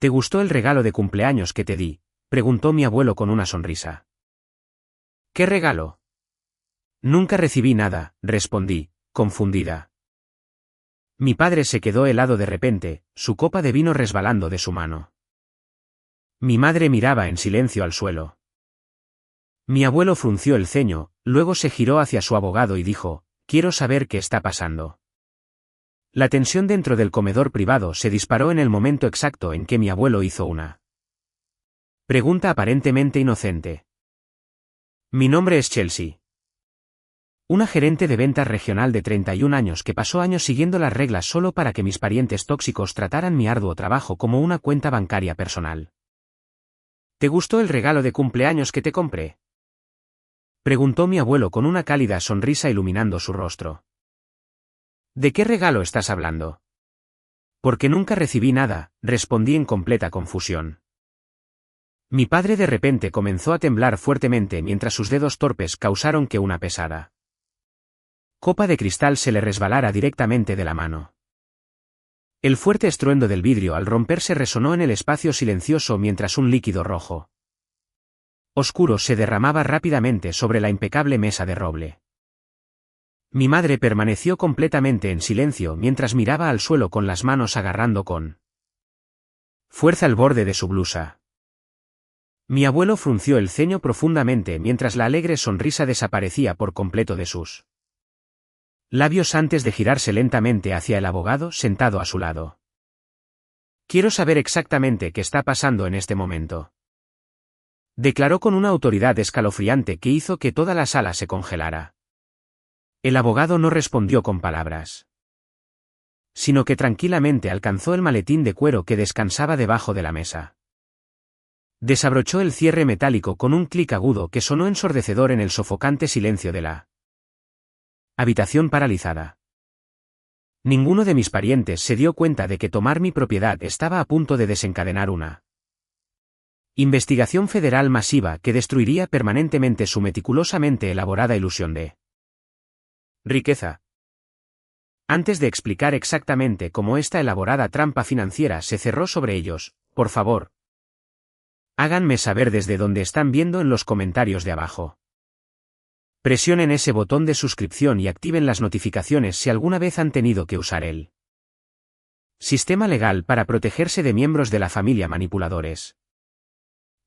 ¿Te gustó el regalo de cumpleaños que te di?, preguntó mi abuelo con una sonrisa. ¿Qué regalo? Nunca recibí nada, respondí, confundida. Mi padre se quedó helado de repente, su copa de vino resbalando de su mano. Mi madre miraba en silencio al suelo. Mi abuelo frunció el ceño, luego se giró hacia su abogado y dijo: «Quiero saber qué está pasando». La tensión dentro del comedor privado se disparó en el momento exacto en que mi abuelo hizo una pregunta aparentemente inocente. Mi nombre es Chelsea. Una gerente de ventas regional de 31 años que pasó años siguiendo las reglas solo para que mis parientes tóxicos trataran mi arduo trabajo como una cuenta bancaria personal. ¿Te gustó el regalo de cumpleaños que te compré?, preguntó mi abuelo con una cálida sonrisa iluminando su rostro. ¿De qué regalo estás hablando? Porque nunca recibí nada, respondí en completa confusión. Mi padre de repente comenzó a temblar fuertemente mientras sus dedos torpes causaron que una pesada copa de cristal se le resbalara directamente de la mano. El fuerte estruendo del vidrio al romperse resonó en el espacio silencioso mientras un líquido rojo oscuro se derramaba rápidamente sobre la impecable mesa de roble. Mi madre permaneció completamente en silencio mientras miraba al suelo con las manos agarrando con fuerza el borde de su blusa. Mi abuelo frunció el ceño profundamente mientras la alegre sonrisa desaparecía por completo de sus labios antes de girarse lentamente hacia el abogado sentado a su lado. Quiero saber exactamente qué está pasando en este momento, declaró con una autoridad escalofriante que hizo que toda la sala se congelara. El abogado no respondió con palabras, sino que tranquilamente alcanzó el maletín de cuero que descansaba debajo de la mesa. Desabrochó el cierre metálico con un clic agudo que sonó ensordecedor en el sofocante silencio de la habitación paralizada. Ninguno de mis parientes se dio cuenta de que tomar mi propiedad estaba a punto de desencadenar una investigación federal masiva que destruiría permanentemente su meticulosamente elaborada ilusión de riqueza. Antes de explicar exactamente cómo esta elaborada trampa financiera se cerró sobre ellos, por favor, háganme saber desde dónde están viendo en los comentarios de abajo. Presionen ese botón de suscripción y activen las notificaciones si alguna vez han tenido que usar el sistema legal para protegerse de miembros de la familia manipuladores.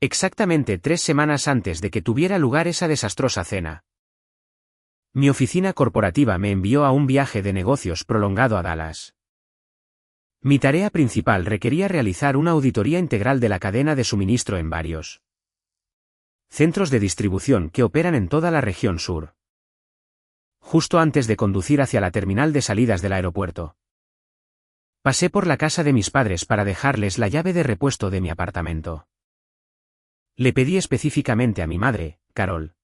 Exactamente 3 semanas antes de que tuviera lugar esa desastrosa cena, mi oficina corporativa me envió a un viaje de negocios prolongado a Dallas. Mi tarea principal requería realizar una auditoría integral de la cadena de suministro en varios centros de distribución que operan en toda la región sur. Justo antes de conducir hacia la terminal de salidas del aeropuerto, pasé por la casa de mis padres para dejarles la llave de repuesto de mi apartamento. Le pedí específicamente a mi madre, Carol,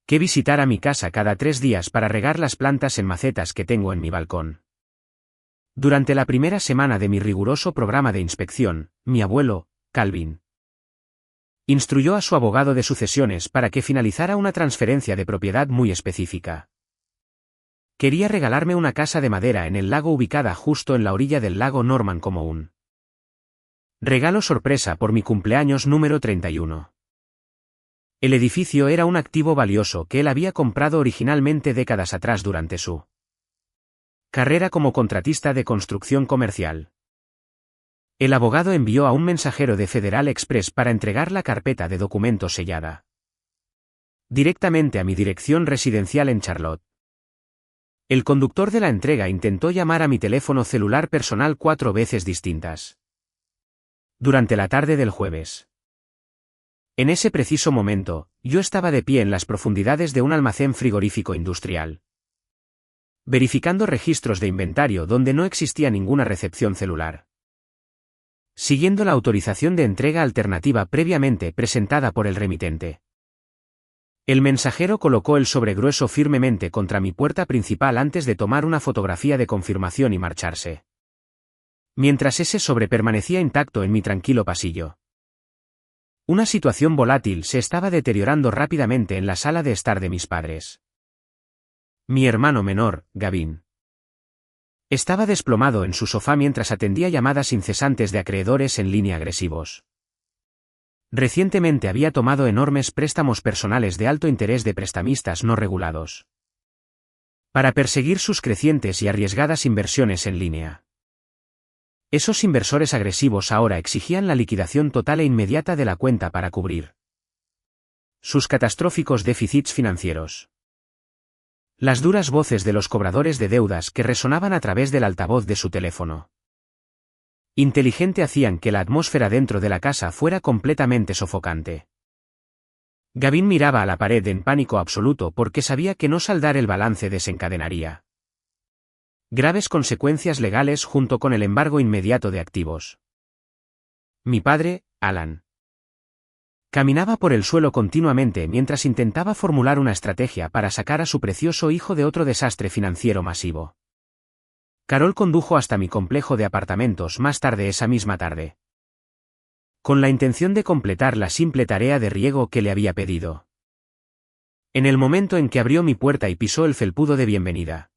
que visitara mi casa cada 3 días para regar las plantas en macetas que tengo en mi balcón. Durante la primera semana de mi riguroso programa de inspección, mi abuelo, Calvin, instruyó a su abogado de sucesiones para que finalizara una transferencia de propiedad muy específica. Quería regalarme una casa de madera en el lago ubicada justo en la orilla del lago Norman como un regalo sorpresa por mi cumpleaños número 31. El edificio era un activo valioso que él había comprado originalmente décadas atrás durante su carrera como contratista de construcción comercial. El abogado envió a un mensajero de Federal Express para entregar la carpeta de documentos sellada directamente a mi dirección residencial en Charlotte. El conductor de la entrega intentó llamar a mi teléfono celular personal 4 veces distintas durante la tarde del jueves. En ese preciso momento, yo estaba de pie en las profundidades de un almacén frigorífico industrial, verificando registros de inventario donde no existía ninguna recepción celular. Siguiendo la autorización de entrega alternativa previamente presentada por el remitente, el mensajero colocó el sobre grueso firmemente contra mi puerta principal antes de tomar una fotografía de confirmación y marcharse, mientras ese sobre permanecía intacto en mi tranquilo pasillo. Una situación volátil se estaba deteriorando rápidamente en la sala de estar de mis padres. Mi hermano menor, Gavin, Estaba desplomado en su sofá mientras atendía llamadas incesantes de acreedores en línea agresivos. Recientemente había tomado enormes préstamos personales de alto interés de prestamistas no regulados para perseguir sus crecientes y arriesgadas inversiones en línea. Esos inversores agresivos ahora exigían la liquidación total e inmediata de la cuenta para cubrir sus catastróficos déficits financieros. Las duras voces de los cobradores de deudas que resonaban a través del altavoz de su teléfono inteligente hacían que la atmósfera dentro de la casa fuera completamente sofocante. Gavin miraba a la pared en pánico absoluto porque sabía que no saldar el balance desencadenaría graves consecuencias legales junto con el embargo inmediato de activos. Mi padre, Alan, caminaba por el suelo continuamente mientras intentaba formular una estrategia para sacar a su precioso hijo de otro desastre financiero masivo. Carol condujo hasta mi complejo de apartamentos más tarde esa misma tarde, con la intención de completar la simple tarea de riego que le había pedido. En el momento en que abrió mi puerta y pisó el felpudo de bienvenida,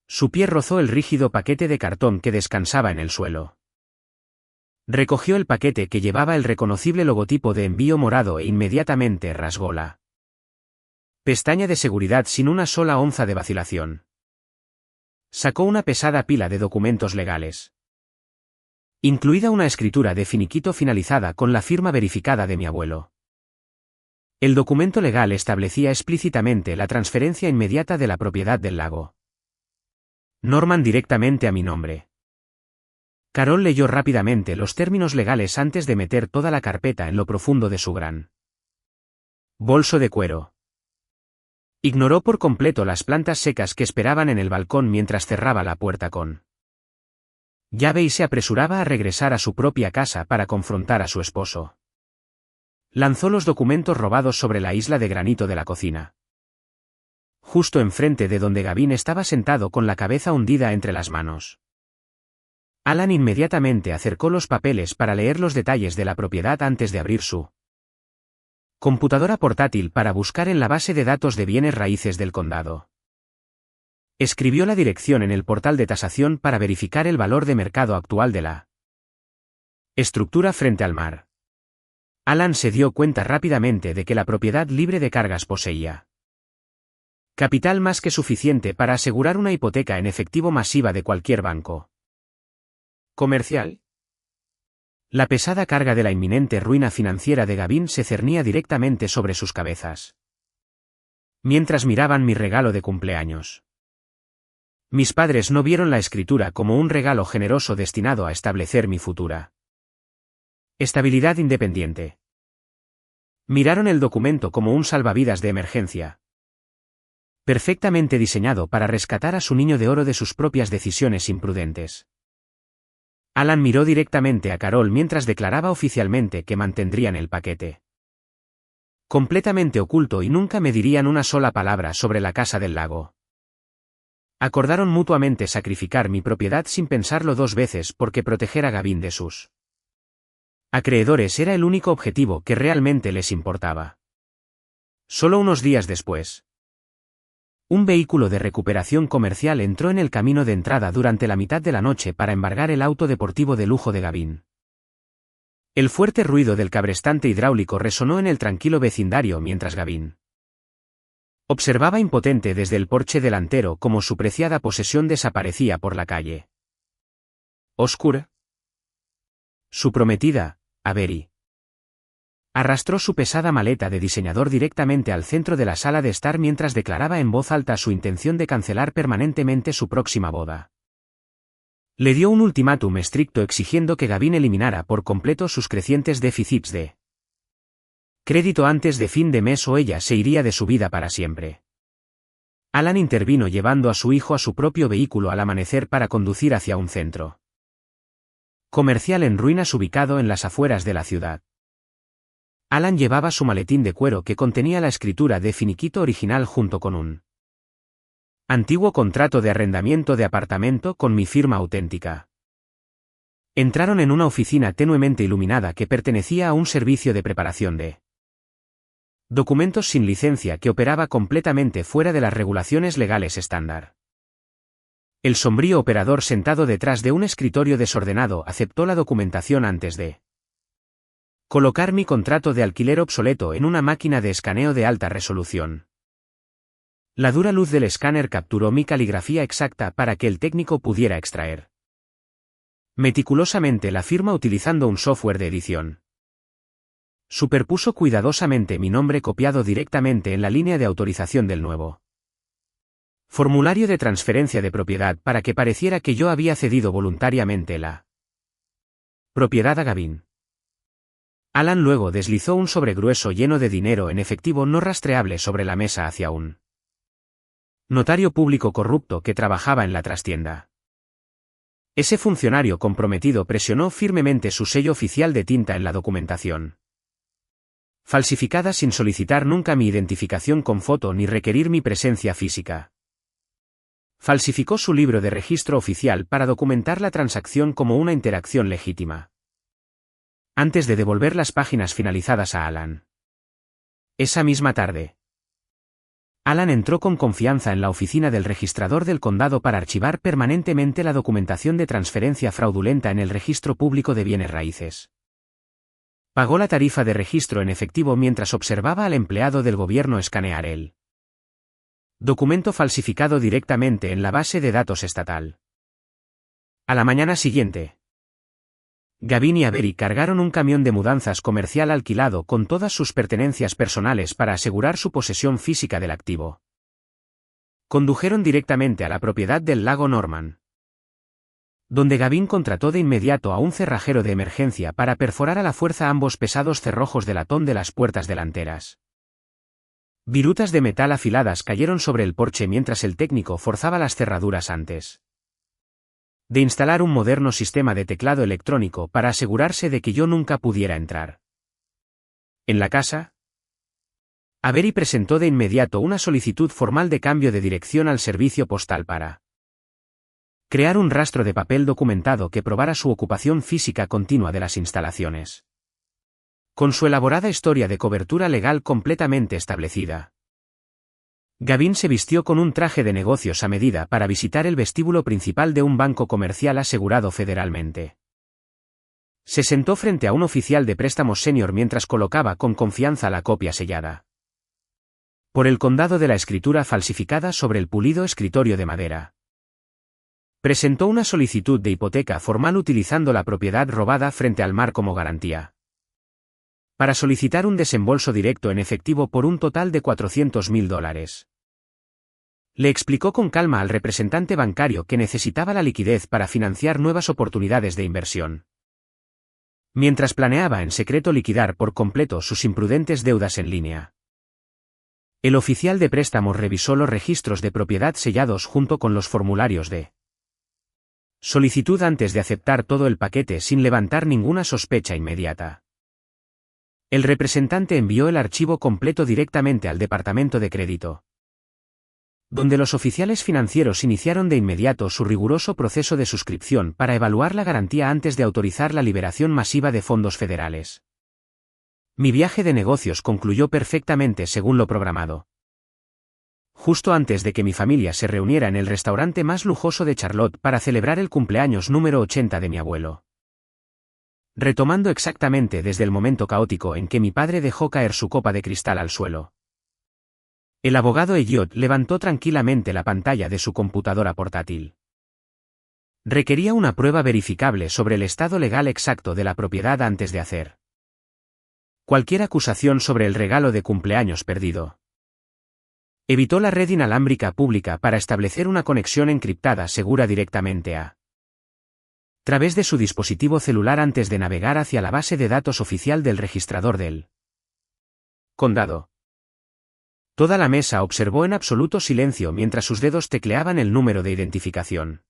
su pie rozó el rígido paquete de cartón que descansaba en el suelo. Recogió el paquete que llevaba el reconocible logotipo de envío morado e inmediatamente rasgó la pestaña de seguridad sin una sola onza de vacilación. Sacó una pesada pila de documentos legales, incluida una escritura de finiquito finalizada con la firma verificada de mi abuelo. El documento legal establecía explícitamente la transferencia inmediata de la propiedad del lago Norman directamente a mi nombre. Carol leyó rápidamente los términos legales antes de meter toda la carpeta en lo profundo de su gran bolso de cuero. Ignoró por completo las plantas secas que esperaban en el balcón mientras cerraba la puerta con llave y se apresuraba a regresar a su propia casa para confrontar a su esposo. Lanzó los documentos robados sobre la isla de granito de la cocina, justo enfrente de donde Gavin estaba sentado con la cabeza hundida entre las manos. Alan inmediatamente acercó los papeles para leer los detalles de la propiedad antes de abrir su computadora portátil para buscar en la base de datos de bienes raíces del condado. Escribió la dirección en el portal de tasación para verificar el valor de mercado actual de la estructura frente al mar. Alan se dio cuenta rápidamente de que la propiedad libre de cargas poseía capital más que suficiente para asegurar una hipoteca en efectivo masiva de cualquier banco comercial. La pesada carga de la inminente ruina financiera de Gavin se cernía directamente sobre sus cabezas, mientras miraban mi regalo de cumpleaños. Mis padres no vieron la escritura como un regalo generoso destinado a establecer mi futura estabilidad independiente. Miraron el documento como un salvavidas de emergencia, perfectamente diseñado para rescatar a su niño de oro de sus propias decisiones imprudentes. Alan miró directamente a Carol mientras declaraba oficialmente que mantendrían el paquete completamente oculto y nunca me dirían una sola palabra sobre la casa del lago. Acordaron mutuamente sacrificar mi propiedad sin pensarlo dos veces porque proteger a Gavin de sus acreedores era el único objetivo que realmente les importaba. Solo unos días después, un vehículo de recuperación comercial entró en el camino de entrada durante la mitad de la noche para embargar el auto deportivo de lujo de Gavin. El fuerte ruido del cabrestante hidráulico resonó en el tranquilo vecindario mientras Gavin observaba impotente desde el porche delantero cómo su preciada posesión desaparecía por la calle oscura. Su prometida, Avery, arrastró su pesada maleta de diseñador directamente al centro de la sala de estar mientras declaraba en voz alta su intención de cancelar permanentemente su próxima boda. Le dio un ultimátum estricto exigiendo que Gavin eliminara por completo sus crecientes déficits de crédito antes de fin de mes o ella se iría de su vida para siempre. Alan intervino llevando a su hijo a su propio vehículo al amanecer para conducir hacia un centro comercial en ruinas ubicado en las afueras de la ciudad. Alan llevaba su maletín de cuero que contenía la escritura de finiquito original junto con un antiguo contrato de arrendamiento de apartamento con mi firma auténtica. Entraron en una oficina tenuemente iluminada que pertenecía a un servicio de preparación de documentos sin licencia que operaba completamente fuera de las regulaciones legales estándar. El sombrío operador sentado detrás de un escritorio desordenado aceptó la documentación antes de colocar mi contrato de alquiler obsoleto en una máquina de escaneo de alta resolución. La dura luz del escáner capturó mi caligrafía exacta para que el técnico pudiera extraer meticulosamente la firma utilizando un software de edición. Superpuso cuidadosamente mi nombre copiado directamente en la línea de autorización del nuevo formulario de transferencia de propiedad para que pareciera que yo había cedido voluntariamente la propiedad a Gavin. Alan luego deslizó un sobre grueso lleno de dinero en efectivo no rastreable sobre la mesa hacia un notario público corrupto que trabajaba en la trastienda. Ese funcionario comprometido presionó firmemente su sello oficial de tinta en la documentación falsificada sin solicitar nunca mi identificación con foto ni requerir mi presencia física. Falsificó su libro de registro oficial para documentar la transacción como una interacción legítima. Antes de devolver las páginas finalizadas a Alan. Esa misma tarde, Alan entró con confianza en la oficina del registrador del condado para archivar permanentemente la documentación de transferencia fraudulenta en el registro público de bienes raíces. Pagó la tarifa de registro en efectivo mientras observaba al empleado del gobierno escanear el documento falsificado directamente en la base de datos estatal. A la mañana siguiente, Gavin y Avery cargaron un camión de mudanzas comercial alquilado con todas sus pertenencias personales para asegurar su posesión física del activo. Condujeron directamente a la propiedad del lago Norman, donde Gavin contrató de inmediato a un cerrajero de emergencia para perforar a la fuerza ambos pesados cerrojos de latón de las puertas delanteras. Virutas de metal afiladas cayeron sobre el porche mientras el técnico forzaba las cerraduras antes de instalar un moderno sistema de teclado electrónico para asegurarse de que yo nunca pudiera entrar. En la casa, Avery presentó de inmediato una solicitud formal de cambio de dirección al servicio postal para crear un rastro de papel documentado que probara su ocupación física continua de las instalaciones. Con su elaborada historia de cobertura legal completamente establecida, Gavin se vistió con un traje de negocios a medida para visitar el vestíbulo principal de un banco comercial asegurado federalmente. Se sentó frente a un oficial de préstamos senior mientras colocaba con confianza la copia sellada por el condado de la escritura falsificada sobre el pulido escritorio de madera. Presentó una solicitud de hipoteca formal utilizando la propiedad robada frente al mar como garantía, para solicitar un desembolso directo en efectivo por un total de $400,000. Le explicó con calma al representante bancario que necesitaba la liquidez para financiar nuevas oportunidades de inversión, mientras planeaba en secreto liquidar por completo sus imprudentes deudas en línea. El oficial de préstamos revisó los registros de propiedad sellados junto con los formularios de solicitud antes de aceptar todo el paquete sin levantar ninguna sospecha inmediata. El representante envió el archivo completo directamente al departamento de crédito, donde los oficiales financieros iniciaron de inmediato su riguroso proceso de suscripción para evaluar la garantía antes de autorizar la liberación masiva de fondos federales. Mi viaje de negocios concluyó perfectamente según lo programado. Justo antes de que mi familia se reuniera en el restaurante más lujoso de Charlotte para celebrar el cumpleaños número 80 de mi abuelo. Retomando exactamente desde el momento caótico en que mi padre dejó caer su copa de cristal al suelo, el abogado Elliot levantó tranquilamente la pantalla de su computadora portátil. Requería una prueba verificable sobre el estado legal exacto de la propiedad antes de hacer cualquier acusación sobre el regalo de cumpleaños perdido. Evitó la red inalámbrica pública para establecer una conexión encriptada segura directamente a través de su dispositivo celular antes de navegar hacia la base de datos oficial del registrador del condado. Toda la mesa observó en absoluto silencio mientras sus dedos tecleaban el número de identificación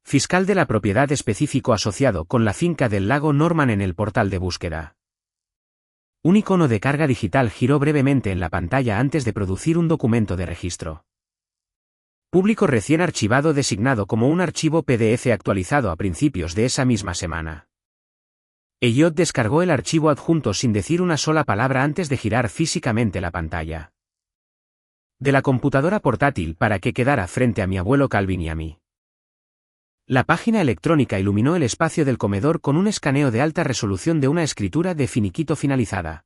fiscal de la propiedad específico asociado con la finca del lago Norman en el portal de búsqueda. Un icono de carga digital giró brevemente en la pantalla antes de producir un documento de registro público recién archivado designado como un archivo PDF actualizado a principios de esa misma semana. Elliot descargó el archivo adjunto sin decir una sola palabra antes de girar físicamente la pantalla. de la computadora portátil para que quedara frente a mi abuelo Calvin y a mí. La página electrónica iluminó el espacio del comedor con un escaneo de alta resolución de una escritura de finiquito finalizada.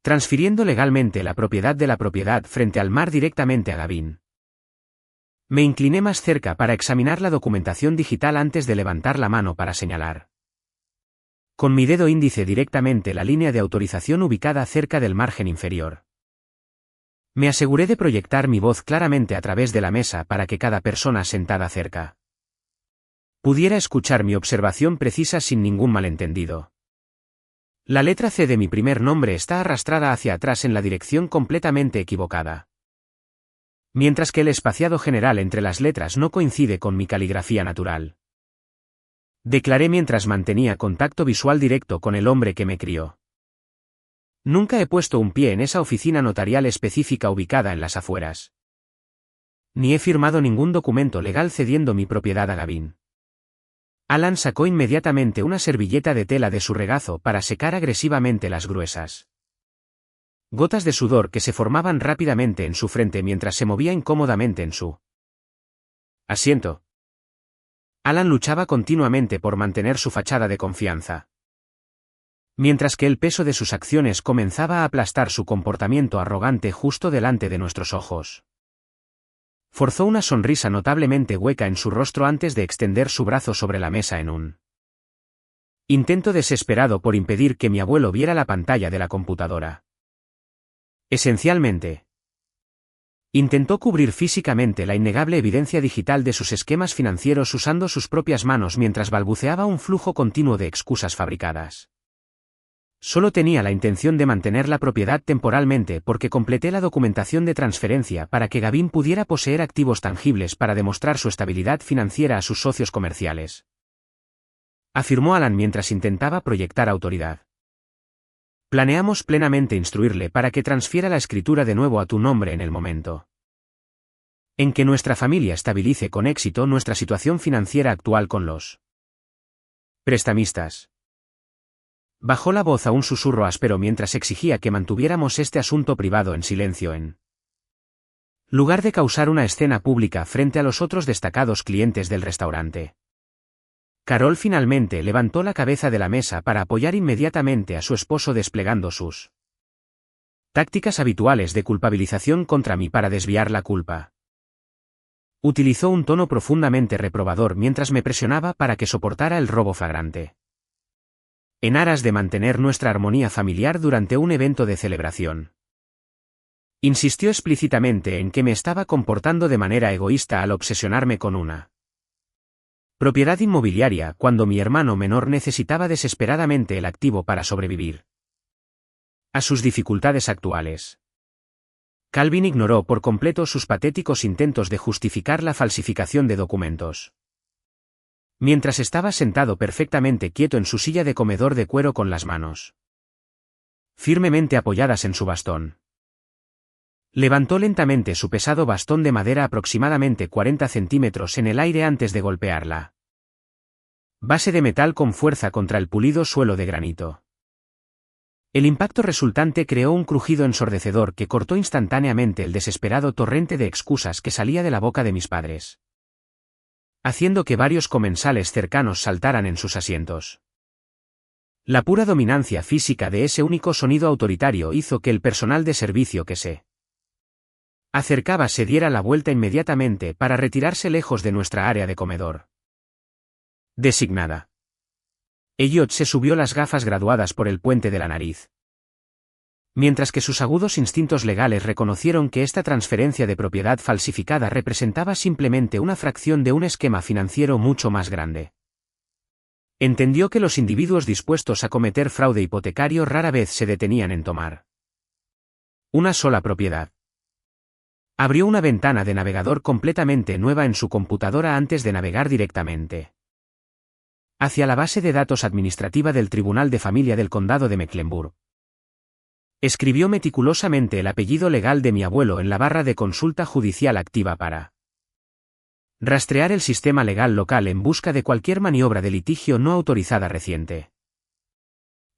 Transfiriendo legalmente la propiedad de la propiedad frente al mar directamente a Gavin. Me incliné más cerca para examinar la documentación digital antes de levantar la mano para señalar. Con mi dedo índice directamente la línea de autorización ubicada cerca del margen inferior. Me aseguré de proyectar mi voz claramente a través de la mesa para que cada persona sentada cerca pudiera escuchar mi observación precisa sin ningún malentendido. La letra C de mi primer nombre está arrastrada hacia atrás en la dirección completamente equivocada. Mientras que el espaciado general entre las letras no coincide con mi caligrafía natural. Declaré mientras mantenía contacto visual directo con el hombre que me crió. Nunca he puesto un pie en esa oficina notarial específica ubicada en las afueras. Ni he firmado ningún documento legal cediendo mi propiedad a Gavin. Alan sacó inmediatamente una servilleta de tela de su regazo para secar agresivamente las gruesas gotas de sudor que se formaban rápidamente en su frente mientras se movía incómodamente en su asiento. Alan luchaba continuamente por mantener su fachada de confianza. Mientras que el peso de sus acciones comenzaba a aplastar su comportamiento arrogante justo delante de nuestros ojos. Forzó una sonrisa notablemente hueca en su rostro antes de extender su brazo sobre la mesa en un intento desesperado por impedir que mi abuelo viera la pantalla de la computadora. Esencialmente, intentó cubrir físicamente la innegable evidencia digital de sus esquemas financieros usando sus propias manos mientras balbuceaba un flujo continuo de excusas fabricadas. Solo tenía la intención de mantener la propiedad temporalmente porque completé la documentación de transferencia para que Gavin pudiera poseer activos tangibles para demostrar su estabilidad financiera a sus socios comerciales. Afirmó Alan mientras intentaba proyectar autoridad. Planeamos plenamente instruirle para que transfiera la escritura de nuevo a tu nombre en el momento en que nuestra familia estabilice con éxito nuestra situación financiera actual con los prestamistas. Bajó la voz a un susurro áspero mientras exigía que mantuviéramos este asunto privado en silencio en lugar de causar una escena pública frente a los otros destacados clientes del restaurante. Carol finalmente levantó la cabeza de la mesa para apoyar inmediatamente a su esposo desplegando sus tácticas habituales de culpabilización contra mí para desviar la culpa. Utilizó un tono profundamente reprobador mientras me presionaba para que soportara el robo flagrante. En aras de mantener nuestra armonía familiar durante un evento de celebración. Insistió explícitamente en que me estaba comportando de manera egoísta al obsesionarme con una propiedad inmobiliaria cuando mi hermano menor necesitaba desesperadamente el activo para sobrevivir a sus dificultades actuales. Calvin ignoró por completo sus patéticos intentos de justificar la falsificación de documentos. Mientras estaba sentado perfectamente quieto en su silla de comedor de cuero con las manos firmemente apoyadas en su bastón. Levantó lentamente su pesado bastón de madera aproximadamente 40 centímetros en el aire antes de golpearla base de metal con fuerza contra el pulido suelo de granito. El impacto resultante creó un crujido ensordecedor que cortó instantáneamente el desesperado torrente de excusas que salía de la boca de mis padres, haciendo que varios comensales cercanos saltaran en sus asientos. La pura dominancia física de ese único sonido autoritario hizo que el personal de servicio que se acercaba se diera la vuelta inmediatamente para retirarse lejos de nuestra área de comedor designada. Elliot se subió las gafas graduadas por el puente de la nariz. Mientras que sus agudos instintos legales reconocieron que esta transferencia de propiedad falsificada representaba simplemente una fracción de un esquema financiero mucho más grande. Entendió que los individuos dispuestos a cometer fraude hipotecario rara vez se detenían en tomar una sola propiedad. Abrió una ventana de navegador completamente nueva en su computadora antes de navegar directamente hacia la base de datos administrativa del Tribunal de Familia del Condado de Mecklenburg. Escribió meticulosamente el apellido legal de mi abuelo en la barra de consulta judicial activa para rastrear el sistema legal local en busca de cualquier maniobra de litigio no autorizada reciente.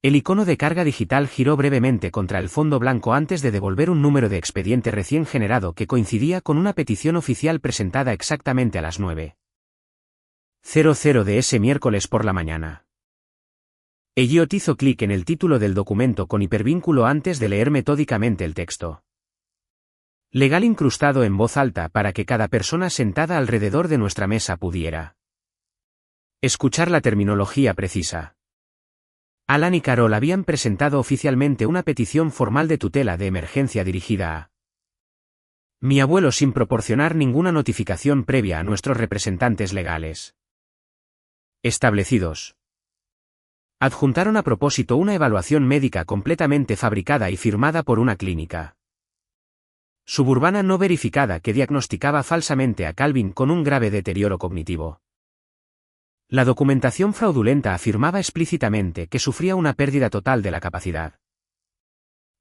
El icono de carga digital giró brevemente contra el fondo blanco antes de devolver un número de expediente recién generado que coincidía con una petición oficial presentada exactamente a las 9:00 de ese miércoles por la mañana. Elliot hizo clic en el título del documento con hipervínculo antes de leer metódicamente el texto. Legal incrustado en voz alta para que cada persona sentada alrededor de nuestra mesa pudiera escuchar la terminología precisa. Alan y Carol habían presentado oficialmente una petición formal de tutela de emergencia dirigida a mi abuelo sin proporcionar ninguna notificación previa a nuestros representantes legales establecidos. Adjuntaron a propósito una evaluación médica completamente fabricada y firmada por una clínica suburbana no verificada que diagnosticaba falsamente a Calvin con un grave deterioro cognitivo. La documentación fraudulenta afirmaba explícitamente que sufría una pérdida total de la capacidad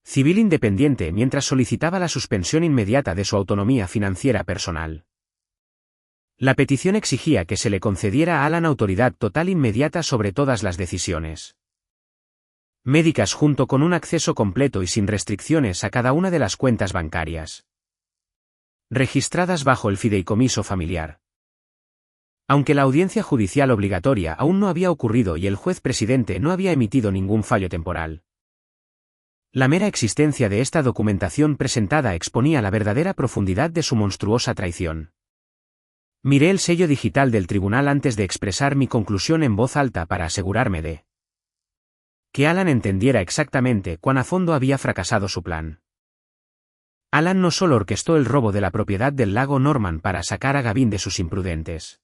civil independiente mientras solicitaba la suspensión inmediata de su autonomía financiera personal. La petición exigía que se le concediera a Alan autoridad total inmediata sobre todas las decisiones médicas junto con un acceso completo y sin restricciones a cada una de las cuentas bancarias registradas bajo el fideicomiso familiar. Aunque la audiencia judicial obligatoria aún no había ocurrido y el juez presidente no había emitido ningún fallo temporal, la mera existencia de esta documentación presentada exponía la verdadera profundidad de su monstruosa traición. Miré el sello digital del tribunal antes de expresar mi conclusión en voz alta para asegurarme de que Alan entendiera exactamente cuán a fondo había fracasado su plan. Alan no solo orquestó el robo de la propiedad del lago Norman para sacar a Gavin de sus imprudentes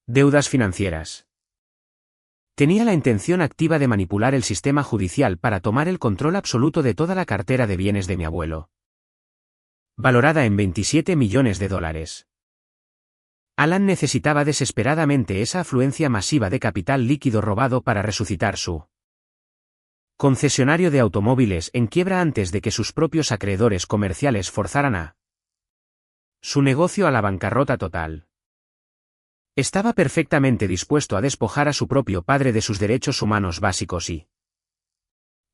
deudas financieras. Tenía la intención activa de manipular el sistema judicial para tomar el control absoluto de toda la cartera de bienes de mi abuelo, valorada en $27 millones. Alan necesitaba desesperadamente esa afluencia masiva de capital líquido robado para resucitar su concesionario de automóviles en quiebra antes de que sus propios acreedores comerciales forzaran a su negocio a la bancarrota total. Estaba perfectamente dispuesto a despojar a su propio padre de sus derechos humanos básicos y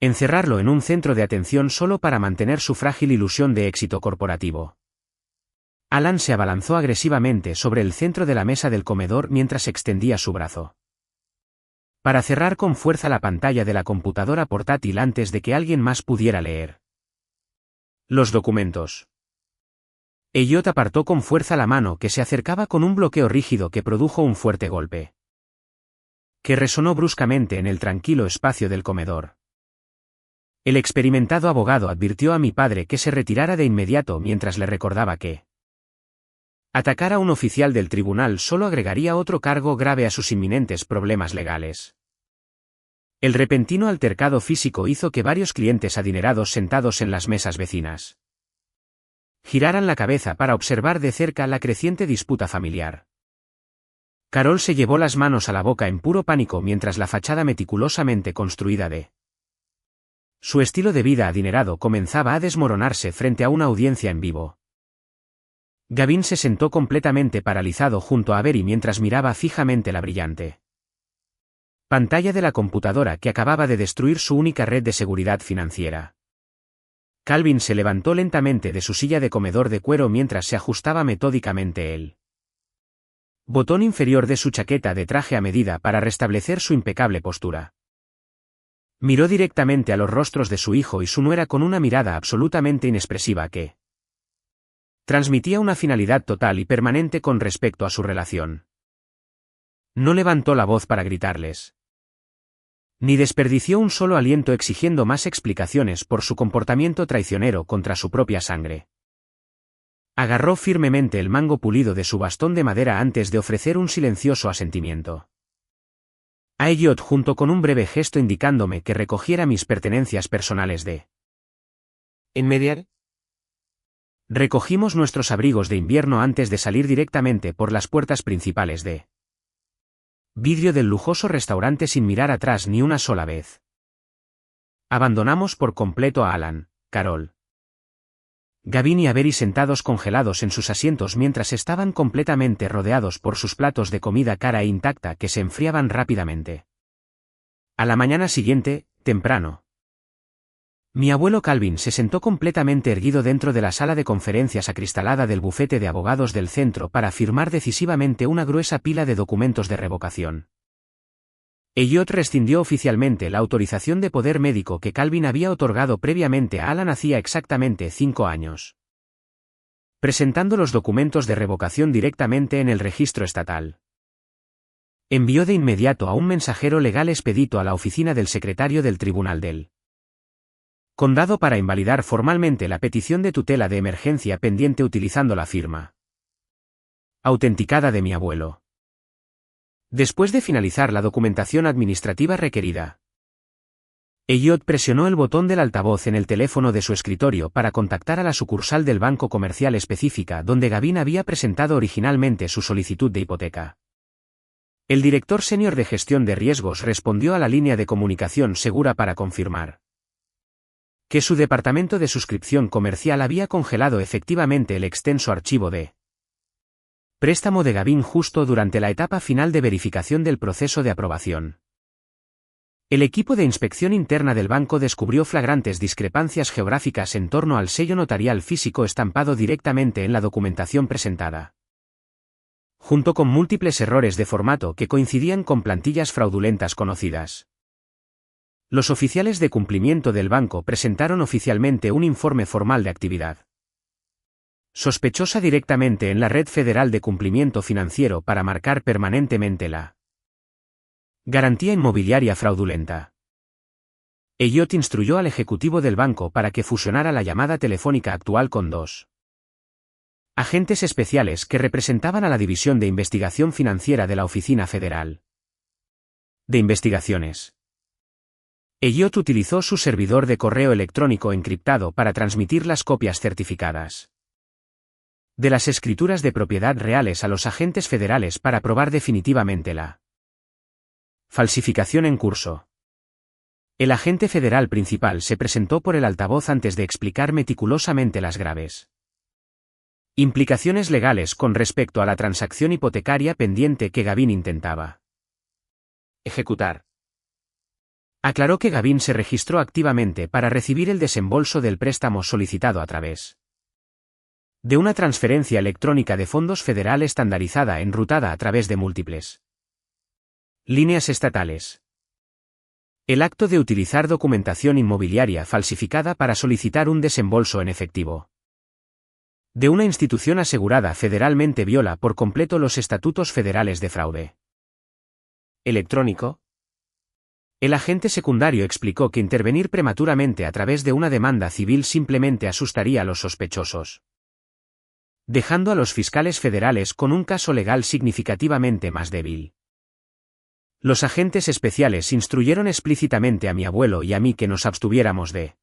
encerrarlo en un centro de atención solo para mantener su frágil ilusión de éxito corporativo. Alan se abalanzó agresivamente sobre el centro de la mesa del comedor mientras extendía su brazo para cerrar con fuerza la pantalla de la computadora portátil antes de que alguien más pudiera leer los documentos. Elliot apartó con fuerza la mano que se acercaba con un bloqueo rígido que produjo un fuerte golpe que resonó bruscamente en el tranquilo espacio del comedor. El experimentado abogado advirtió a mi padre que se retirara de inmediato mientras le recordaba que atacar a un oficial del tribunal solo agregaría otro cargo grave a sus inminentes problemas legales. El repentino altercado físico hizo que varios clientes adinerados sentados en las mesas vecinas giraran la cabeza para observar de cerca la creciente disputa familiar. Carol se llevó las manos a la boca en puro pánico mientras la fachada meticulosamente construida de su estilo de vida adinerado comenzaba a desmoronarse frente a una audiencia en vivo. Gavin se sentó completamente paralizado junto a Avery mientras miraba fijamente la brillante pantalla de la computadora que acababa de destruir su única red de seguridad financiera. Calvin se levantó lentamente de su silla de comedor de cuero mientras se ajustaba metódicamente el botón inferior de su chaqueta de traje a medida para restablecer su impecable postura. Miró directamente a los rostros de su hijo y su nuera con una mirada absolutamente inexpresiva que transmitía una finalidad total y permanente con respecto a su relación. No levantó la voz para gritarles, ni desperdició un solo aliento exigiendo más explicaciones por su comportamiento traicionero contra su propia sangre. Agarró firmemente el mango pulido de su bastón de madera antes de ofrecer un silencioso asentimiento a Elliot junto con un breve gesto indicándome que recogiera mis pertenencias personales de ¿Inmediar? Recogimos nuestros abrigos de invierno antes de salir directamente por las puertas principales de vidrio del lujoso restaurante sin mirar atrás ni una sola vez. Abandonamos por completo a Alan, Carol, Gavin y Avery sentados congelados en sus asientos mientras estaban completamente rodeados por sus platos de comida cara e intacta que se enfriaban rápidamente. A la mañana siguiente, temprano. Mi abuelo Calvin se sentó completamente erguido dentro de la sala de conferencias acristalada del bufete de abogados del centro para firmar decisivamente una gruesa pila de documentos de revocación. Elliot rescindió oficialmente la autorización de poder médico que Calvin había otorgado previamente a Alan hacía exactamente 5 años. Presentando los documentos de revocación directamente en el registro estatal. Envió de inmediato a un mensajero legal expedito a la oficina del secretario del Tribunal del Condado para invalidar formalmente la petición de tutela de emergencia pendiente utilizando la firma autenticada de mi abuelo. Después de finalizar la documentación administrativa requerida, Elliot presionó el botón del altavoz en el teléfono de su escritorio para contactar a la sucursal del banco comercial específica donde Gavin había presentado originalmente su solicitud de hipoteca. El director senior de gestión de riesgos respondió a la línea de comunicación segura para confirmar que su departamento de suscripción comercial había congelado efectivamente el extenso archivo de préstamo de Gavin justo durante la etapa final de verificación del proceso de aprobación. El equipo de inspección interna del banco descubrió flagrantes discrepancias geográficas en torno al sello notarial físico estampado directamente en la documentación presentada, junto con múltiples errores de formato que coincidían con plantillas fraudulentas conocidas. Los oficiales de cumplimiento del banco presentaron oficialmente un informe formal de actividad sospechosa directamente en la Red Federal de Cumplimiento Financiero para marcar permanentemente la garantía inmobiliaria fraudulenta. Elliot instruyó al ejecutivo del banco para que fusionara la llamada telefónica actual con 2 agentes especiales que representaban a la División de Investigación Financiera de la Oficina Federal de Investigaciones. Elliot utilizó su servidor de correo electrónico encriptado para transmitir las copias certificadas de las escrituras de propiedad reales a los agentes federales para probar definitivamente la falsificación en curso. El agente federal principal se presentó por el altavoz antes de explicar meticulosamente las graves implicaciones legales con respecto a la transacción hipotecaria pendiente que Gavin intentaba ejecutar. Aclaró que Gavin se registró activamente para recibir el desembolso del préstamo solicitado a través de una transferencia electrónica de fondos federal estandarizada enrutada a través de múltiples líneas estatales. El acto de utilizar documentación inmobiliaria falsificada para solicitar un desembolso en efectivo de una institución asegurada federalmente viola por completo los estatutos federales de fraude electrónico. El agente secundario explicó que intervenir prematuramente a través de una demanda civil simplemente asustaría a los sospechosos, dejando a los fiscales federales con un caso legal significativamente más débil. Los agentes especiales instruyeron explícitamente a mi abuelo y a mí que nos abstuviéramos de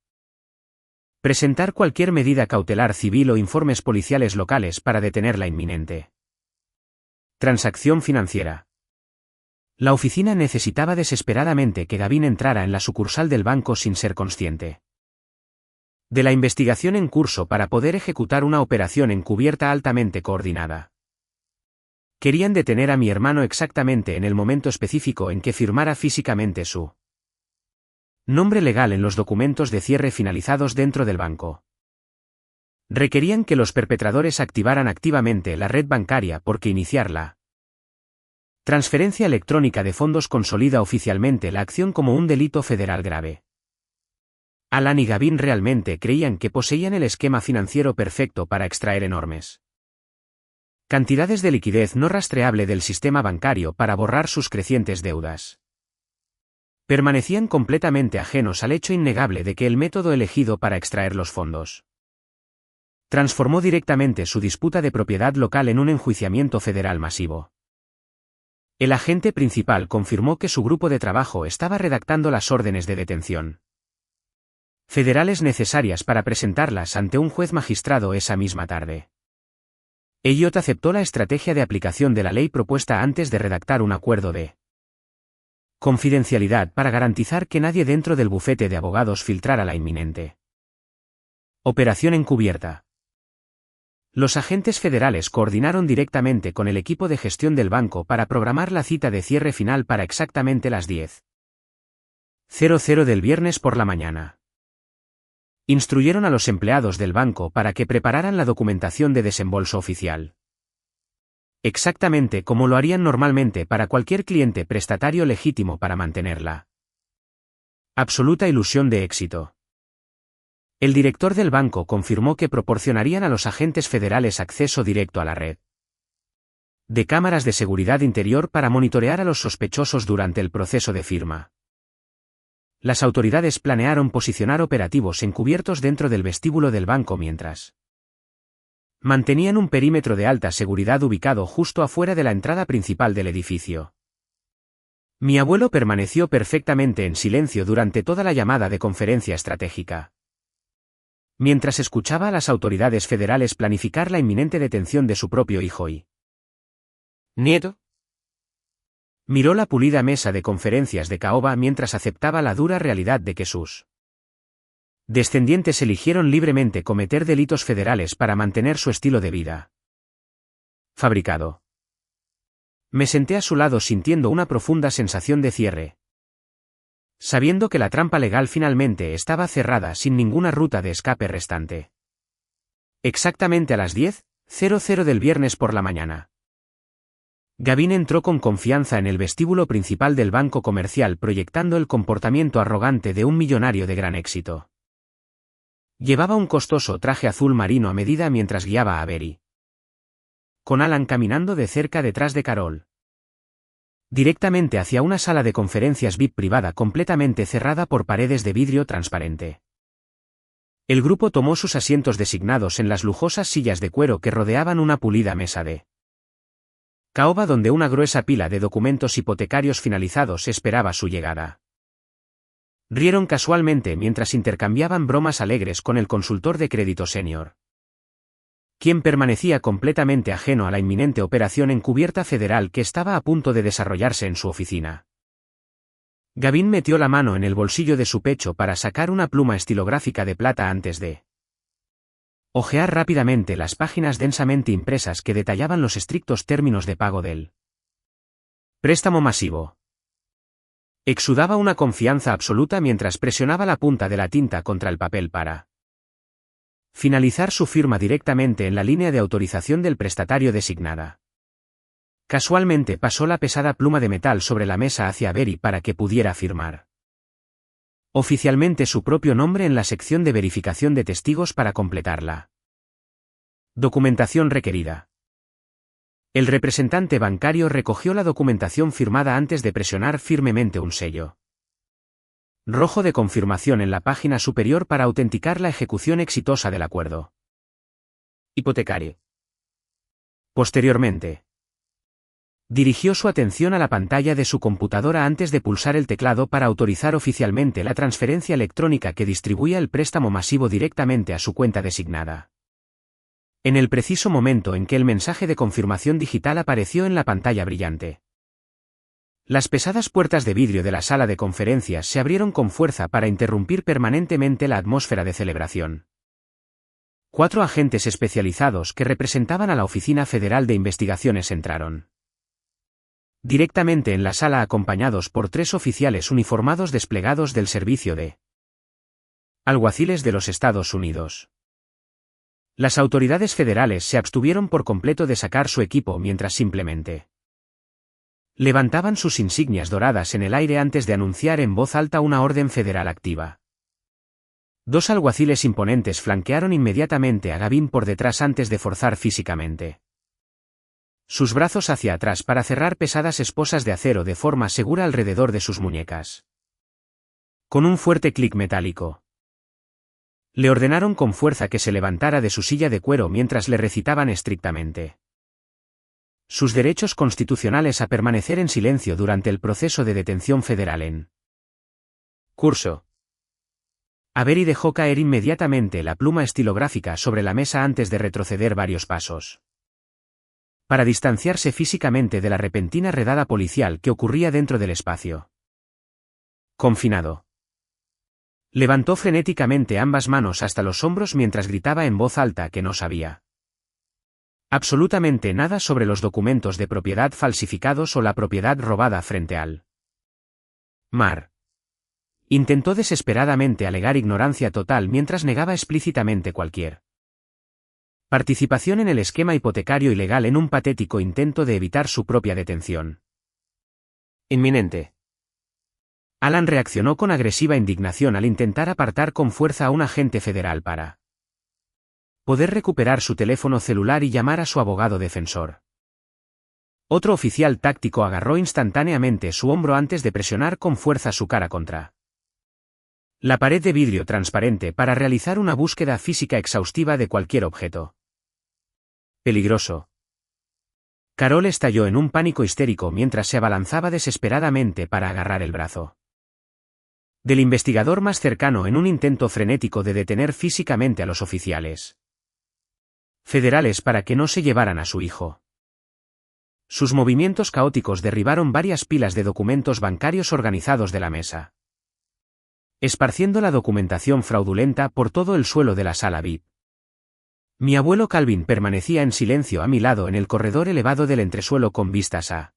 presentar cualquier medida cautelar civil o informes policiales locales para detener la inminente transacción financiera. La oficina necesitaba desesperadamente que Gavin entrara en la sucursal del banco sin ser consciente de la investigación en curso para poder ejecutar una operación encubierta altamente coordinada. Querían detener a mi hermano exactamente en el momento específico en que firmara físicamente su nombre legal en los documentos de cierre finalizados dentro del banco. Requerían que los perpetradores activaran activamente la red bancaria porque iniciar la transferencia electrónica de fondos consolida oficialmente la acción como un delito federal grave. Alan y Gavin realmente creían que poseían el esquema financiero perfecto para extraer enormes cantidades de liquidez no rastreable del sistema bancario para borrar sus crecientes deudas. Permanecían completamente ajenos al hecho innegable de que el método elegido para extraer los fondos transformó directamente su disputa de propiedad local en un enjuiciamiento federal masivo. El agente principal confirmó que su grupo de trabajo estaba redactando las órdenes de detención federales necesarias para presentarlas ante un juez magistrado esa misma tarde. Elliot aceptó la estrategia de aplicación de la ley propuesta antes de redactar un acuerdo de confidencialidad para garantizar que nadie dentro del bufete de abogados filtrara la inminente operación encubierta. Los agentes federales coordinaron directamente con el equipo de gestión del banco para programar la cita de cierre final para exactamente las 10 00 del viernes por la mañana. Instruyeron a los empleados del banco para que prepararan la documentación de desembolso oficial. Exactamente como lo harían normalmente para cualquier cliente prestatario legítimo para mantenerla. Absoluta ilusión de éxito. El director del banco confirmó que proporcionarían a los agentes federales acceso directo a la red de cámaras de seguridad interior para monitorear a los sospechosos durante el proceso de firma. Las autoridades planearon posicionar operativos encubiertos dentro del vestíbulo del banco mientras mantenían un perímetro de alta seguridad ubicado justo afuera de la entrada principal del edificio. Mi abuelo permaneció perfectamente en silencio durante toda la llamada de conferencia estratégica. Mientras escuchaba a las autoridades federales planificar la inminente detención de su propio hijo y ¿Nieto? miró la pulida mesa de conferencias de caoba mientras aceptaba la dura realidad de que sus descendientes eligieron libremente cometer delitos federales para mantener su estilo de vida fabricado. Me senté a su lado sintiendo una profunda sensación de cierre, sabiendo que la trampa legal finalmente estaba cerrada sin ninguna ruta de escape restante. Exactamente a las 10:00 del viernes por la mañana. Gavin entró con confianza en el vestíbulo principal del banco comercial proyectando el comportamiento arrogante de un millonario de gran éxito. Llevaba un costoso traje azul marino a medida mientras guiaba a Avery, con Alan caminando de cerca detrás de Carol, directamente hacia una sala de conferencias VIP privada completamente cerrada por paredes de vidrio transparente. El grupo tomó sus asientos designados en las lujosas sillas de cuero que rodeaban una pulida mesa de caoba donde una gruesa pila de documentos hipotecarios finalizados esperaba su llegada. Rieron casualmente mientras intercambiaban bromas alegres con el consultor de crédito senior, quien permanecía completamente ajeno a la inminente operación encubierta federal que estaba a punto de desarrollarse en su oficina. Gavin metió la mano en el bolsillo de su pecho para sacar una pluma estilográfica de plata antes de hojear rápidamente las páginas densamente impresas que detallaban los estrictos términos de pago del préstamo masivo. Exudaba una confianza absoluta mientras presionaba la punta de la tinta contra el papel para finalizar su firma directamente en la línea de autorización del prestatario designada. Casualmente pasó la pesada pluma de metal sobre la mesa hacia Avery para que pudiera firmar oficialmente su propio nombre en la sección de verificación de testigos para completarla documentación requerida. El representante bancario recogió la documentación firmada antes de presionar firmemente un sello rojo de confirmación en la página superior para autenticar la ejecución exitosa del acuerdo hipotecario. Posteriormente, dirigió su atención a la pantalla de su computadora antes de pulsar el teclado para autorizar oficialmente la transferencia electrónica que distribuía el préstamo masivo directamente a su cuenta designada. En el preciso momento en que el mensaje de confirmación digital apareció en la pantalla brillante, las pesadas puertas de vidrio de la sala de conferencias se abrieron con fuerza para interrumpir permanentemente la atmósfera de celebración. 4 agentes especializados que representaban a la Oficina Federal de Investigaciones entraron directamente en la sala acompañados por 3 oficiales uniformados desplegados del Servicio de Alguaciles de los Estados Unidos. Las autoridades federales se abstuvieron por completo de sacar su equipo mientras simplemente levantaban sus insignias doradas en el aire antes de anunciar en voz alta una orden federal activa. 2 alguaciles imponentes flanquearon inmediatamente a Gavin por detrás antes de forzar físicamente sus brazos hacia atrás para cerrar pesadas esposas de acero de forma segura alrededor de sus muñecas. Con un fuerte clic metálico, le ordenaron con fuerza que se levantara de su silla de cuero mientras le recitaban estrictamente sus derechos constitucionales a permanecer en silencio durante el proceso de detención federal en curso. Avery dejó caer inmediatamente la pluma estilográfica sobre la mesa antes de retroceder varios pasos, para distanciarse físicamente de la repentina redada policial que ocurría dentro del espacio confinado. Levantó frenéticamente ambas manos hasta los hombros mientras gritaba en voz alta que no sabía absolutamente nada sobre los documentos de propiedad falsificados o la propiedad robada frente al mar, Intentó desesperadamente alegar ignorancia total mientras negaba explícitamente cualquier participación en el esquema hipotecario ilegal en un patético intento de evitar su propia detención Inminente. Alan reaccionó con agresiva indignación al intentar apartar con fuerza a un agente federal para poder recuperar su teléfono celular y llamar a su abogado defensor. Otro oficial táctico agarró instantáneamente su hombro antes de presionar con fuerza su cara contra la pared de vidrio transparente para realizar una búsqueda física exhaustiva de cualquier objeto peligroso. Carol estalló en un pánico histérico mientras se abalanzaba desesperadamente para agarrar el brazo del investigador más cercano en un intento frenético de detener físicamente a los oficiales federales para que no se llevaran a su hijo. Sus movimientos caóticos derribaron varias pilas de documentos bancarios organizados de la mesa, esparciendo la documentación fraudulenta por todo el suelo de la sala VIP. Mi abuelo Calvin permanecía en silencio a mi lado en el corredor elevado del entresuelo con vistas a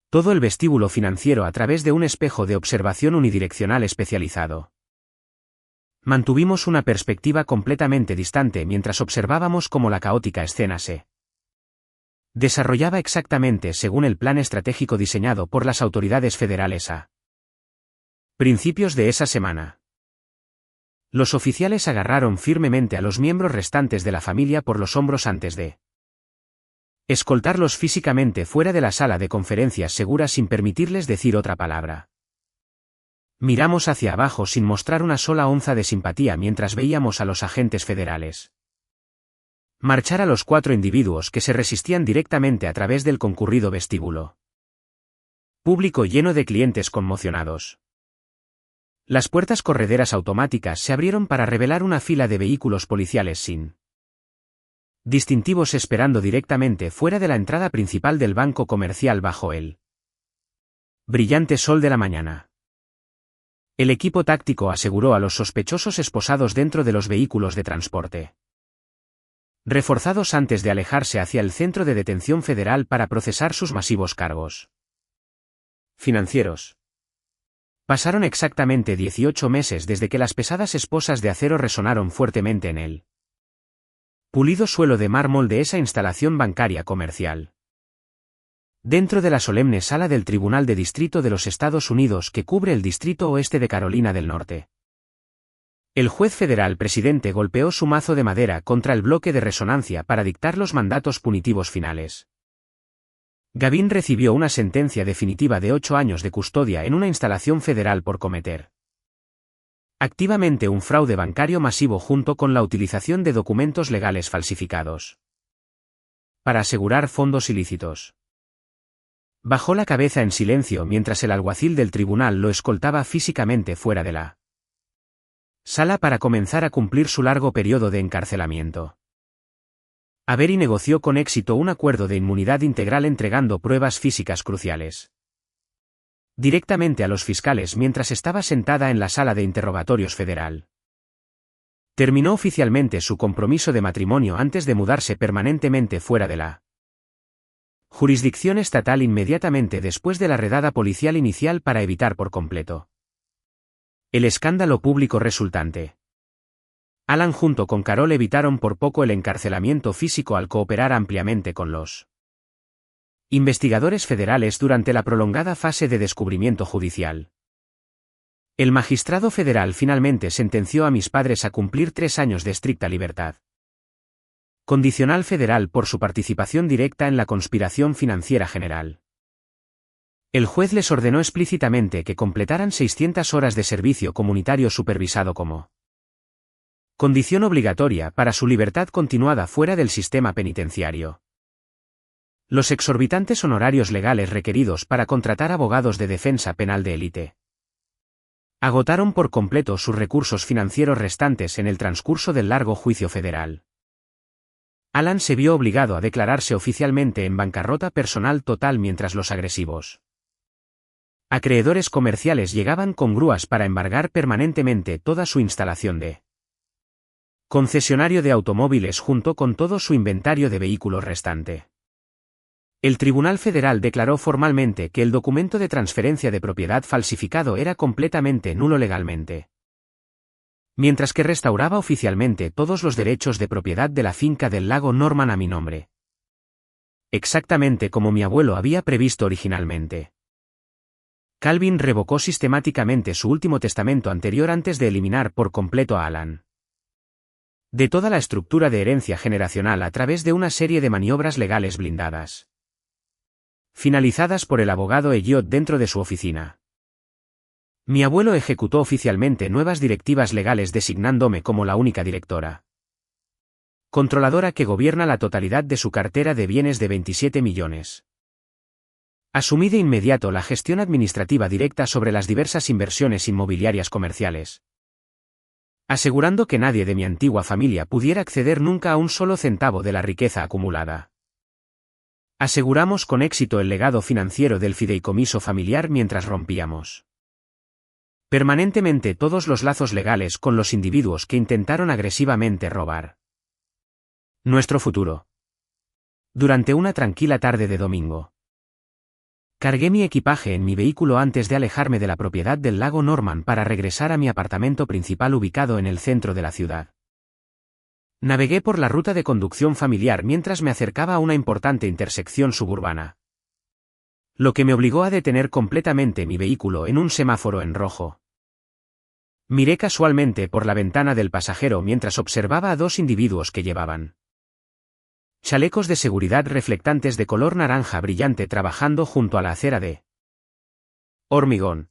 todo el vestíbulo financiero a través de un espejo de observación unidireccional especializado. Mantuvimos una perspectiva completamente distante mientras observábamos cómo la caótica escena se desarrollaba exactamente según el plan estratégico diseñado por las autoridades federales a principios de esa semana. Los oficiales agarraron firmemente a los miembros restantes de la familia por los hombros antes de escoltarlos físicamente fuera de la sala de conferencias segura sin permitirles decir otra palabra. Miramos hacia abajo sin mostrar una sola onza de simpatía mientras veíamos a los agentes federales marchar a los 4 individuos que se resistían directamente a través del concurrido vestíbulo público lleno de clientes conmocionados. Las puertas correderas automáticas se abrieron para revelar una fila de vehículos policiales sin distintivos esperando directamente fuera de la entrada principal del banco comercial bajo el brillante sol de la mañana. El equipo táctico aseguró a los sospechosos esposados dentro de los vehículos de transporte, reforzados antes de alejarse hacia el centro de detención federal para procesar sus masivos cargos financieros. Pasaron exactamente 18 meses desde que las pesadas esposas de acero resonaron fuertemente en el pulido suelo de mármol de esa instalación bancaria comercial. Dentro de la solemne sala del Tribunal de Distrito de los Estados Unidos que cubre el Distrito Oeste de Carolina del Norte. El juez federal presidente golpeó su mazo de madera contra el bloque de resonancia para dictar los mandatos punitivos finales. Gavin recibió una sentencia definitiva de 8 años de custodia en una instalación federal por cometer activamente un fraude bancario masivo junto con la utilización de documentos legales falsificados para asegurar fondos ilícitos. Bajó la cabeza en silencio mientras el alguacil del tribunal lo escoltaba físicamente fuera de la sala para comenzar a cumplir su largo periodo de encarcelamiento. Avery negoció con éxito un acuerdo de inmunidad integral entregando pruebas físicas cruciales directamente a los fiscales mientras estaba sentada en la sala de interrogatorios federal. Terminó oficialmente su compromiso de matrimonio antes de mudarse permanentemente fuera de la jurisdicción estatal inmediatamente después de la redada policial inicial para evitar por completo el escándalo público resultante. Alan junto con Carol evitaron por poco el encarcelamiento físico al cooperar ampliamente con los investigadores federales durante la prolongada fase de descubrimiento judicial. El magistrado federal finalmente sentenció a mis padres a cumplir 3 años de estricta libertad condicional federal por su participación directa en la conspiración financiera general. El juez les ordenó explícitamente que completaran 600 horas de servicio comunitario supervisado como condición obligatoria para su libertad continuada fuera del sistema penitenciario. Los exorbitantes honorarios legales requeridos para contratar abogados de defensa penal de élite agotaron por completo sus recursos financieros restantes en el transcurso del largo juicio federal. Alan se vio obligado a declararse oficialmente en bancarrota personal total mientras los agresivos acreedores comerciales llegaban con grúas para embargar permanentemente toda su instalación de concesionario de automóviles junto con todo su inventario de vehículos restante. El Tribunal Federal declaró formalmente que el documento de transferencia de propiedad falsificado era completamente nulo legalmente, mientras que restauraba oficialmente todos los derechos de propiedad de la finca del lago Norman a mi nombre. Exactamente como mi abuelo había previsto originalmente. Calvin revocó sistemáticamente su último testamento anterior antes de eliminar por completo a Alan de toda la estructura de herencia generacional a través de una serie de maniobras legales blindadas, finalizadas por el abogado Elliot dentro de su oficina. Mi abuelo ejecutó oficialmente nuevas directivas legales designándome como la única directora controladora que gobierna la totalidad de su cartera de bienes de 27 millones. Asumí de inmediato la gestión administrativa directa sobre las diversas inversiones inmobiliarias comerciales, asegurando que nadie de mi antigua familia pudiera acceder nunca a un solo centavo de la riqueza acumulada. Aseguramos con éxito el legado financiero del fideicomiso familiar mientras rompíamos permanentemente todos los lazos legales con los individuos que intentaron agresivamente robar nuestro futuro. Durante una tranquila tarde de domingo, cargué mi equipaje en mi vehículo antes de alejarme de la propiedad del lago Norman para regresar a mi apartamento principal ubicado en el centro de la ciudad. Navegué por la ruta de conducción familiar mientras me acercaba a una importante intersección suburbana, lo que me obligó a detener completamente mi vehículo en un semáforo en rojo. Miré casualmente por la ventana del pasajero mientras observaba a dos individuos que llevaban chalecos de seguridad reflectantes de color naranja brillante trabajando junto a la acera de hormigón.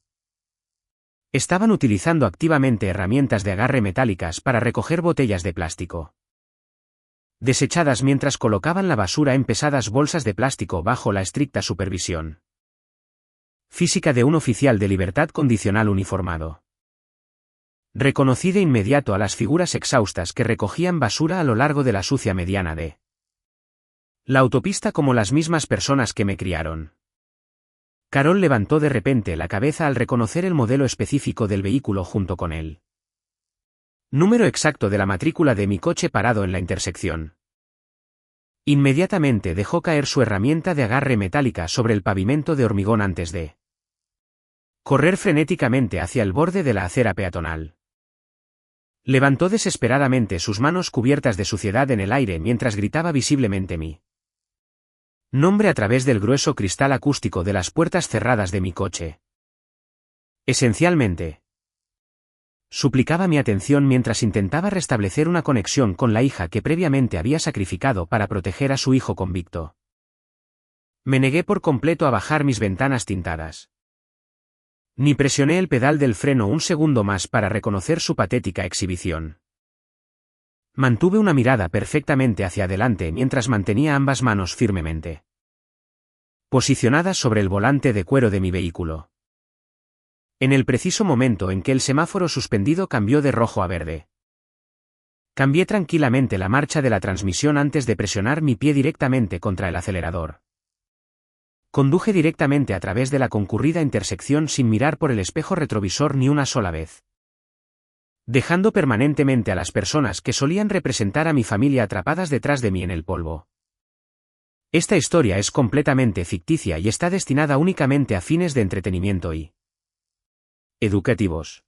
Estaban utilizando activamente herramientas de agarre metálicas para recoger botellas de plástico desechadas mientras colocaban la basura en pesadas bolsas de plástico bajo la estricta supervisión física de un oficial de libertad condicional uniformado. Reconocí de inmediato a las figuras exhaustas que recogían basura a lo largo de la sucia mediana de la autopista como las mismas personas que me criaron. Carol levantó de repente la cabeza al reconocer el modelo específico del vehículo junto con él número exacto de la matrícula de mi coche parado en la intersección. Inmediatamente dejó caer su herramienta de agarre metálica sobre el pavimento de hormigón antes de correr frenéticamente hacia el borde de la acera peatonal. Levantó desesperadamente sus manos cubiertas de suciedad en el aire mientras gritaba visiblemente mi nombre a través del grueso cristal acústico de las puertas cerradas de mi coche. Esencialmente, suplicaba mi atención mientras intentaba restablecer una conexión con la hija que previamente había sacrificado para proteger a su hijo convicto. Me negué por completo a bajar mis ventanas tintadas. Ni presioné el pedal del freno un segundo más para reconocer su patética exhibición. Mantuve una mirada perfectamente hacia adelante mientras mantenía ambas manos firmemente posicionadas sobre el volante de cuero de mi vehículo. En el preciso momento en que el semáforo suspendido cambió de rojo a verde, cambié tranquilamente la marcha de la transmisión antes de presionar mi pie directamente contra el acelerador. Conduje directamente a través de la concurrida intersección sin mirar por el espejo retrovisor ni una sola vez, dejando permanentemente a las personas que solían representar a mi familia atrapadas detrás de mí en el polvo. Esta historia es completamente ficticia y está destinada únicamente a fines de entretenimiento y educativos.